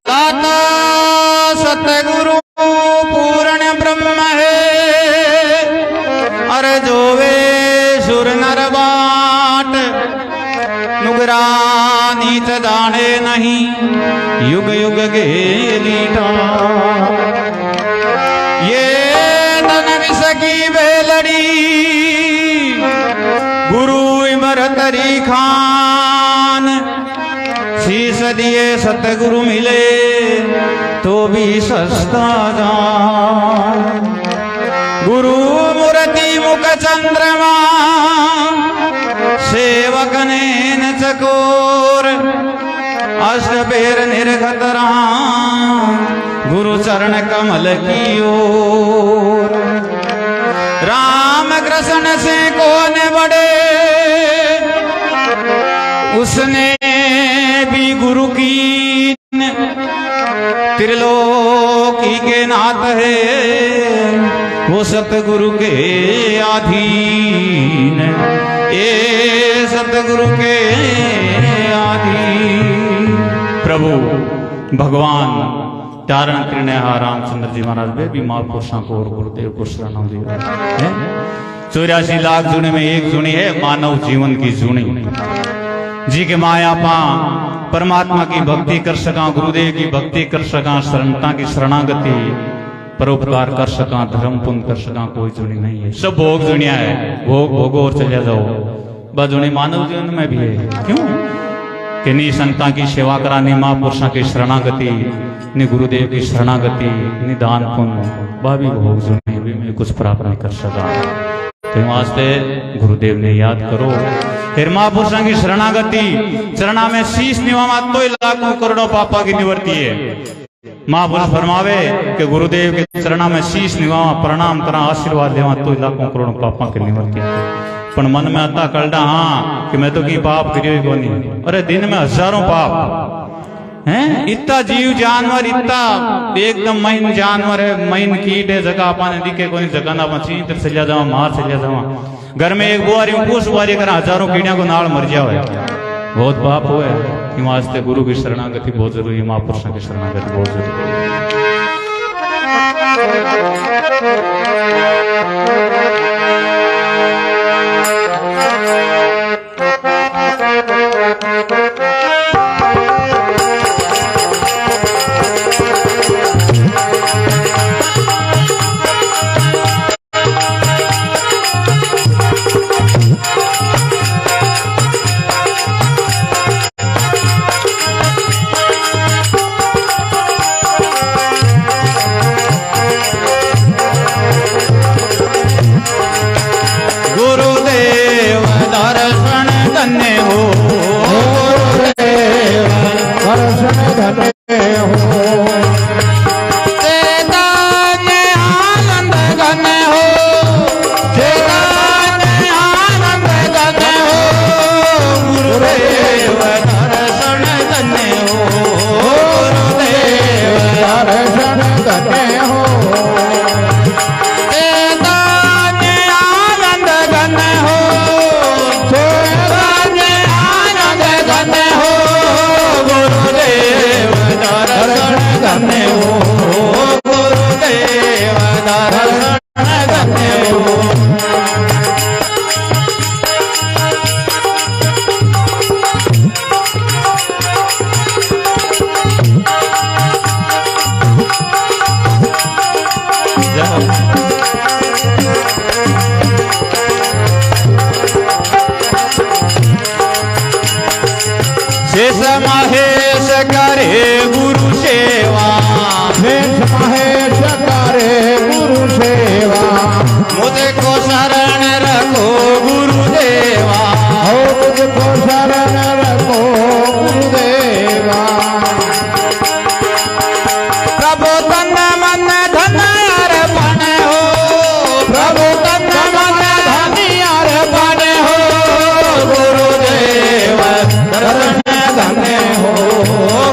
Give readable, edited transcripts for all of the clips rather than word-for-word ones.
दाता सतगुरु पूर्ण ब्रह्म है, अरे जोवे सुर नर बाट, नुगरा नीच दाने नहीं, युग युग गेलीटा। ये तन विष की बेलड़ी, गुरु इमर तरी खान, शीश दिए सतगुरु मिले तो भी सस्ता जान। गुरु मूर्ति मुख चंद्रमा, सेवक नैन चकोर, अष्ट पैर निर्गत राम, गुरु चरण कमल की ओर। राम कृष्ण से कौन बड़े, उसने भी गुरु की, त्रिलोकी के नाथ है, वो सतगुरु के अधीन, ये सतगुरु के अधीन। प्रभु भगवान चारण त्रिनेहा रामचंद्र जी महाराज वे भी महापुरुषों को और गुरुदेव को शरण दिया है। 84 लाख जुने में एक जुनी है मानव जीवन की जुनी, जी के माया पा परमात्मा की भक्ति कर सका, गुरुदेव की भक्ति कर सका, शरणता की शरणागति, परोपकार कर सका, धर्म पुण्य कर सका, कोई जुनी नहीं है। सब भोग जुनिया है, भोग भोगो और चले जाओ। बस जुनी मानव जीवन में भी है। क्यों कि नी संता की सेवा करा, नी महापुरुषों की शरणागति, नी गुरुदेव की शरणागति, नी दान पुण्य, वह भी भोग जुनी भी में कुछ प्राप्त नहीं कर सका। तो वास्ते गुरुदेव ने याद करो, फिर महापुरुषों की शरणागति, चरणा में शीश निवामा तो लाखों करोड़ों पापा की निवृत्ति है। महापुरुष फरमावे कि गुरुदेव के चरणा में शीश निवामा, प्रणाम करा, आशीर्वाद देवा तो लाखों करोड़ों पापा की निवृत्ति है। पर मन में आता कलडा हाँ कि मैं तो की पाप करियो को नहीं। अरे दिन में हजारों पाप हैं, इतना जीव जानवर, इतना एकदम महीन जानवर है, महीन कीट है, जगह पाने दिखे कोई जगह ना बची, तो चलिया जावा, मार चलिया जावा। घर में एक बुआरी पूछ बुआरी करा, हजारों कीड़िया को नाल मर जावे, बहुत पाप हुए। कि वास्ते गुरु की शरणागति बहुत जरूरी है, महापुरुषों की शरणागति बहुत जरूरी है। शेष महेश करे गुरु सेवा, शेष महेश करे गुरु सेवा, मुझको शरण रखो गुरुदेवा, मुझको शरण रखो गुरुदेवा। प्रभु तन मन धन अर्पण हो, प्रभु तन मन धन अर्पण हो, गुरुदेव धन्य हो,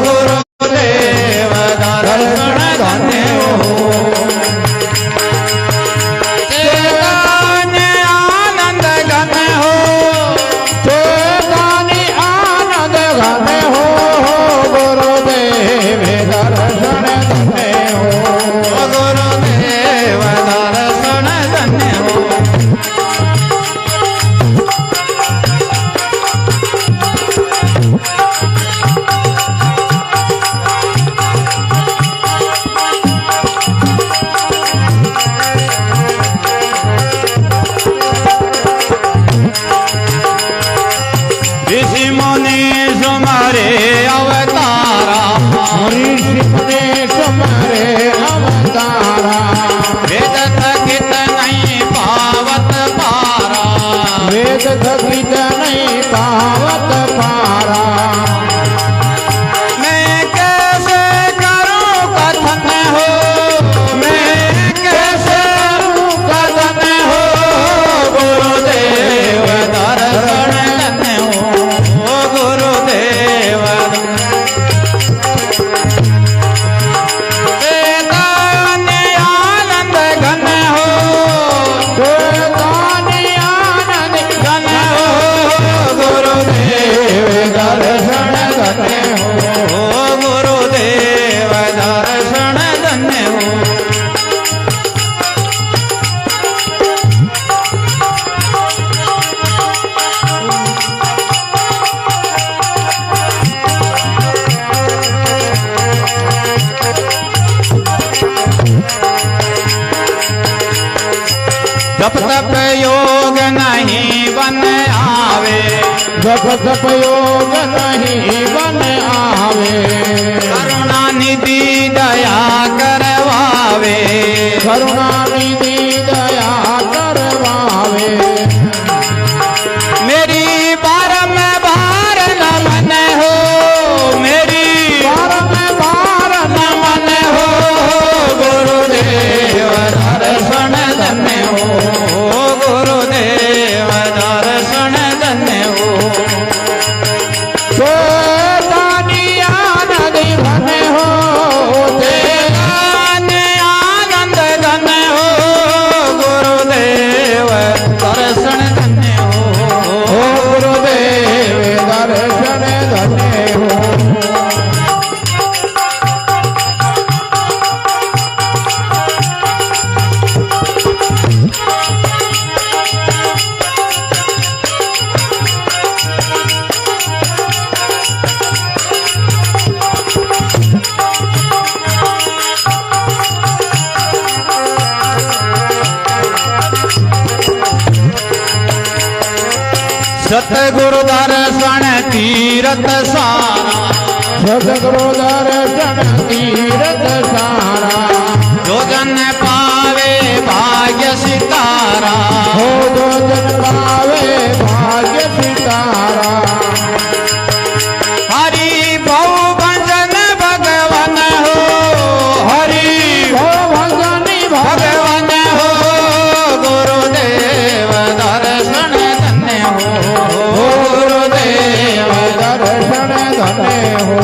गुरुदेव दर्शन धन्य हो। जप तप योग नहीं बन आवे, जप तप योग नहीं बन आवे, करुणा निधि दया करवावे, करुणा निधि दया करवावे, मेरी बार में बार न मन हो, मेरी बार में बार न मन हो, गुरुदेव दर्शन धन्य हो, गुरुदेव दर्शन धन्य हो, चेतानिया नदी बने हो, आनंद धन्य हो, गुरुदेव दर्शन धन्य हो, गुरुदेव दर्शन धन्य हो। सतगुरु दर्शन तीरथ सारा, सतगुरु दर्शन तीरथ सारा, जो जन पावे भाग्य सितारा, हो जो जन पावे भाग्य सितारा, हरि भव भजन भगवान हो, हरि भव भजनी भगवान हो, गुरुदेव दर्शन धन्य हो, गुरुदेव दर्शन धन्य हो।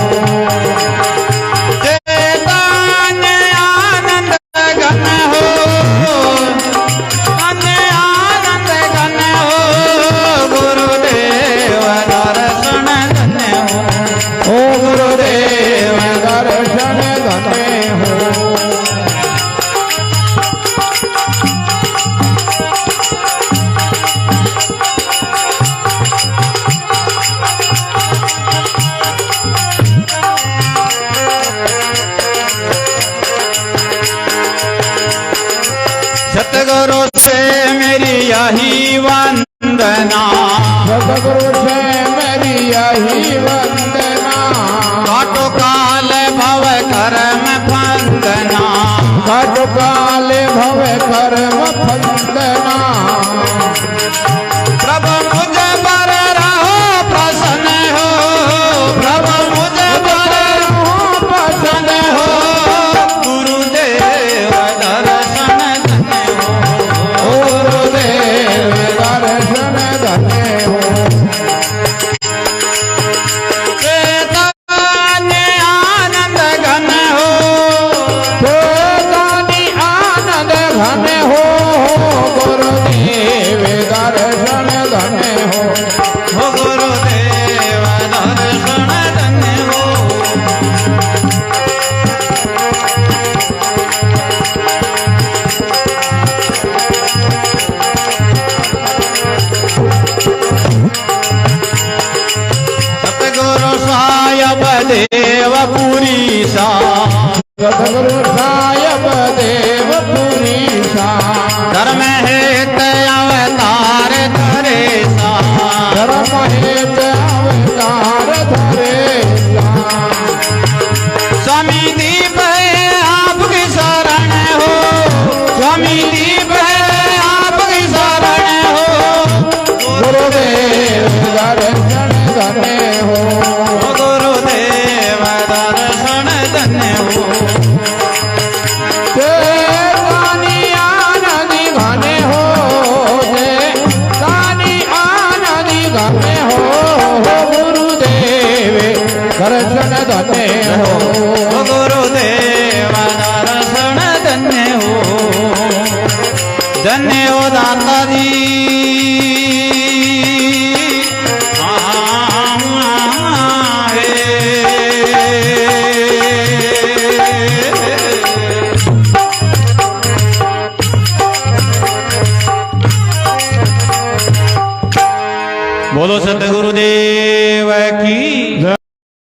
चेतन आनंद घन हो, आनंद घन हो, गुरुदेव दर्शन धन्य हो, ओ गुरुदेव दर्शन धन्य हो। सतगुरु से मेरी यही वंदना, सतगुरु से मेरी यही वंदना, काटो काल भव कर्म फंदना, काटो काल भव कर्म फंदना, प्रभु मुझ पर रहो प्रसन्न हो, प्रभु मुझ पर रहो प्रसन्न हो, गुरुदेव दर्शन धन्य हो, गुरुदेव दर्शन धन्य हो। चेतन आनंद घन हो, चेतनी आनंद घन हो, गुरुदेव दर्शन धन्य हो। हो गुरुदेव दर्शन धन्य हो, सतगुरु सायब देवपुरी सा, सतगुरु सायब देवपुरी सा, धर्म हेत अवतार धरे सा, धर्म हेत अवतार धरे सा, स्वामी दीप आपकी शरण हो, स्वामी दीप आपकी शरण हो, गुरुदेव दर्शन धन्य हो। गुरुदेव दर्शन धन्य हो, चेतनी आनंद घन हो, चेतनी आनंद घन हो, गुरुदेव दर्शन धन्य हो। गुरुदेव दर्शन धन्य हो, धन्य हो दाता जी। बोलो सतगुरु